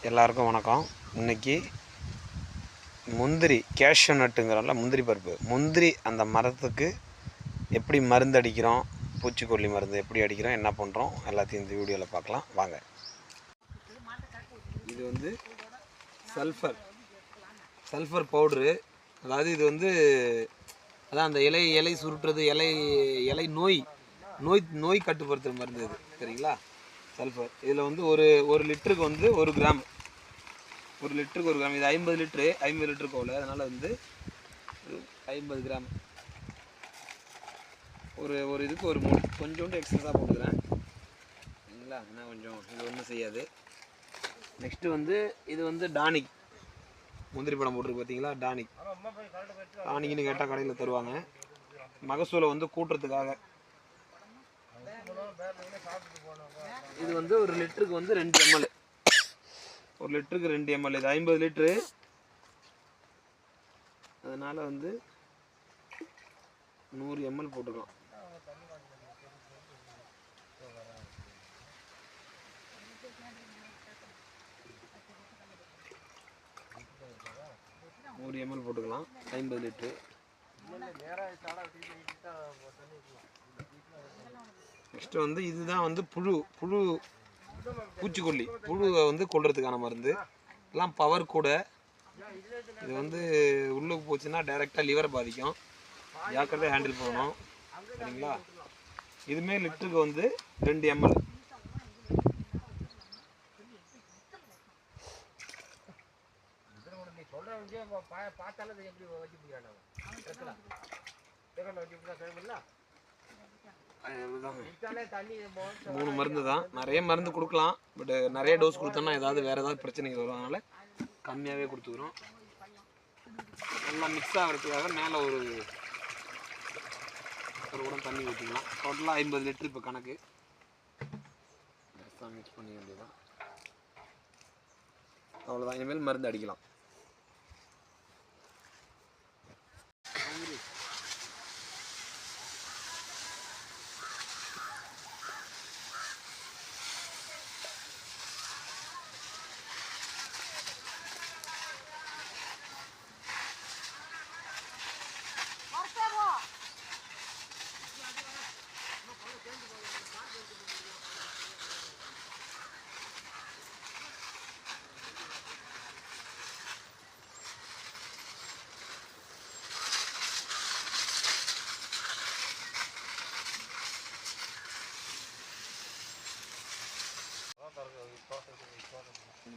எல்லாருக்கும் வணக்கம். இன்றைக்கி முந்திரி கேஷ்யூ நட்டுங்கிறோம்ல, முந்திரி பருப்பு, முந்திரி அந்த மரத்துக்கு எப்படி மருந்து அடிக்கிறோம், பூச்சிக்கொல்லி மருந்து எப்படி அடிக்கிறோம், என்ன பண்ணுறோம் எல்லாத்தையும் இந்த வீடியோவில் பார்க்கலாம் வாங்க. இது சல்ஃபர் பவுட்ரு. அதாவது இது அதான் அந்த இலை சுருட்டுறது, இலை நோய் கட்டுப்படுத்துகிற மருந்து இது, சரிங்களா? சல்ஃபர் இதில் ஒரு லிட்டருக்கு 1 கிராம், 1 லிட்டருக்கு 1 கிராம். இது 50 லிட்டரு போல், அதனால் 50 கிராம் ஒரு இதுக்கு ஒரு மூணு, கொஞ்சோண்டு எக்ஸ்ட்ரா போட்டுக்கிறேன், சரிங்களா? என்ன கொஞ்சம் இது ஒன்றும் செய்யாது. நெக்ஸ்ட்டு இது டானிக், முந்திரி படம் போட்டிருக்கு பார்த்தீங்களா? டானிக்னு கேட்டால் கடையில் தருவாங்க. மகசூலை கூட்டுறதுக்காக. இது ஒரு லிட்டருக்கு 2 ml, 1 லிட்டருக்கு 2 ml. இது 50 லிட்டரு, அதனால் 100 ml போட்டுக்கலாம். போட்டுக்கலாம் 50 லிட்டரு. நெக்ஸ்ட்டு இதுதான் புழு பூச்சிக்கொல்லி, புழுவை கொல்றதுக்கான மருந்து. எல்லாம் பவர் கூட. இது உள்ளுக்கு போச்சுன்னா டைரெக்டாக லிவரை பாதிக்கும், ஜாக்கிரதையாக ஹேண்டில் பண்ணணும், சரிங்களா? இதுமே லிட்டருக்கு 2 ml. மூணு மருந்து தான், நிறைய மருந்து கொடுக்கலாம், பட் நிறைய டோஸ் கொடுத்தோம்னா வேறு ஏதாவது பிரச்சனைகள் வரும், அதனால் கம்மியாகவே கொடுத்துக்கிறோம். நல்லா மிக்ஸ் ஆகிறதுக்காக மேலே ஒரு குடம் தண்ணி ஊற்றிக்கலாம். டோட்டலாக 50 லிட்டரு இப்போ கணக்கு. மிக்ஸ் பண்ணி வேண்டியதான், அவ்வளோதான். இனிமேல் மருந்து அடிக்கலாம்.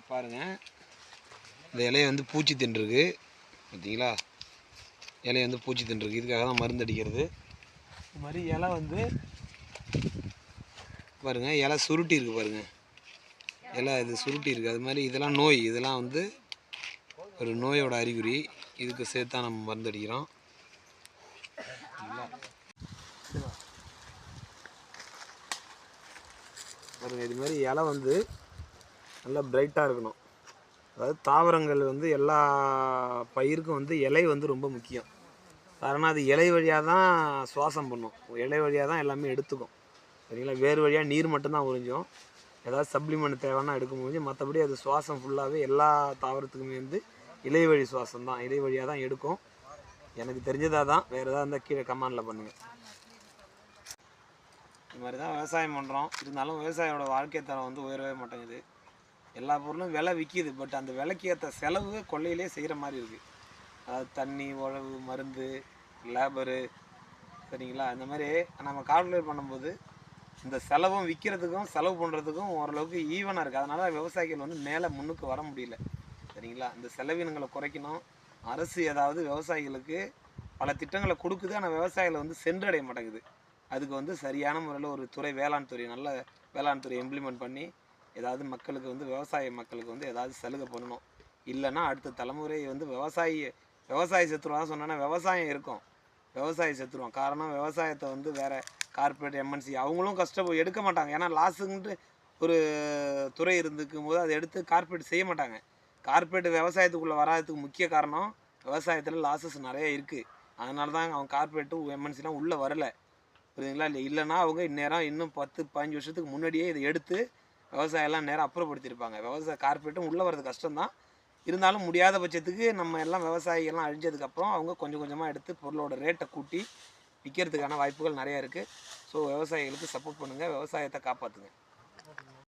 பாருங்க, இந்த இலையை பூச்சி தின்றுருக்கு பார்த்தீங்களா? இலையை பூச்சி தின்றுருக்கு, இதுக்காக தான் மருந்து அடிக்கிறது. இது மாதிரி இலை பாருங்க, இலை சுருட்டி இருக்குது பாருங்க, இலை இது சுருட்டி இருக்குது. அது மாதிரி இதெல்லாம் நோய், இதெல்லாம் ஒரு நோயோட அறிகுறி. இதுக்கு சேர்த்தா நம்ம மருந்து அடிக்கிறோம். பாருங்க, இது மாதிரி இலை நல்லா பிரைட்டாக இருக்கணும். அதாவது தாவரங்கள் எல்லா பயிருக்கும் இலை ரொம்ப முக்கியம். காரணம் அது இலை வழியாக தான் சுவாசம் பண்ணும், இலை வழியாக தான் எல்லாமே எடுத்துக்கும், சரிங்களா? வேறு வழியாக நீர் மட்டும்தான் உறிஞ்சும், ஏதாவது சப்ளிமெண்ட் தேவைன்னா எடுக்க முடியும். மற்றபடி அது சுவாசம் ஃபுல்லாகவே எல்லா தாவரத்துக்குமே இலை வழி சுவாசம் தான், இலை வழியாக தான் எடுக்கும். எனக்கு தெரிஞ்சதாக தான், வேறு ஏதாவது இருந்தால் கீழே கமெண்டில் பண்ணுங்கள். இது மாதிரி தான் விவசாயம் பண்ணுறோம். இருந்தாலும் விவசாயியோட வாழ்க்கை தரம் உயரவே மாட்டேங்குது. எல்லா பொருளும் விலை விற்கிது, பட் அந்த விலைக்கு ஏற்ற செலவு கொள்ளையிலே செய்கிற மாதிரி இருக்குது. அதாவது தண்ணி, உழவு, மருந்து, லேபரு, சரிங்களா? இந்த மாதிரி நம்ம கால்குலேட் பண்ணும்போது இந்த செலவும் விற்கிறதுக்கும் செலவு பண்ணுறதுக்கும் ஓரளவுக்கு ஈவனாக இருக்குது. அதனால் விவசாயிகள் மேலே முன்னுக்கு வர முடியல, சரிங்களா? இந்த செலவினங்களை குறைக்கணும். அரசு ஏதாவது விவசாயிகளுக்கு பல திட்டங்களை கொடுக்குது, ஆனால் விவசாயிகளை சென்றடைய மாட்டேங்குது. அதுக்கு சரியான முறையில் ஒரு துறை, வேளாண் துறை, நல்ல வேளாண் துறை இம்ப்ளிமெண்ட் பண்ணி ஏதாவது மக்களுக்கு விவசாய மக்களுக்கு ஏதாவது சலுகை பண்ணணும். இல்லைன்னா அடுத்த தலைமுறை விவசாயி செத்துருவான் சொன்னோன்னா விவசாயம் இருக்கும், விவசாயி செத்துருவான். காரணம் விவசாயத்தை வேறு கார்பரேட் எம்என்சி அவங்களும் எடுக்க மாட்டாங்க. ஏன்னா லாஸுன்ட்டு ஒரு துறை இருந்துக்கும் போது அதை எடுத்து கார்பரேட் செய்ய மாட்டாங்க. கார்பரேட் விவசாயத்துக்குள்ளே வராததுக்கு முக்கிய காரணம் விவசாயத்தில் லாஸஸ் நிறைய இருக்குது. அதனால தான் அவங்க கார்பரேட்டும் எம்என்சிலாம் உள்ளே வரலை, புரியுதுங்களா? இல்லைன்னா அவங்க இந்நேரம் இன்னும் 10-15 வருஷத்துக்கு முன்னாடியே இதை எடுத்து விவசாயம்லாம் நேரம் அப்புறப்படுத்தியிருப்பாங்க. கார்ப்பரேட்டும் உள்ளே வர்றது கஷ்டம்தான். இருந்தாலும் முடியாத பட்சத்துக்கு நம்ம எல்லாம் விவசாயிகள்லாம் அழிஞ்சதுக்கப்புறம் அவங்க கொஞ்சம் கொஞ்சமாக எடுத்து பொருளோட ரேட்டை கூட்டி விற்கிறதுக்கான வாய்ப்புகள் நிறையா இருக்குது. ஸோ விவசாயிகளுக்கு சப்போர்ட் பண்ணுங்கள், விவசாயத்தை காப்பாற்றுங்க.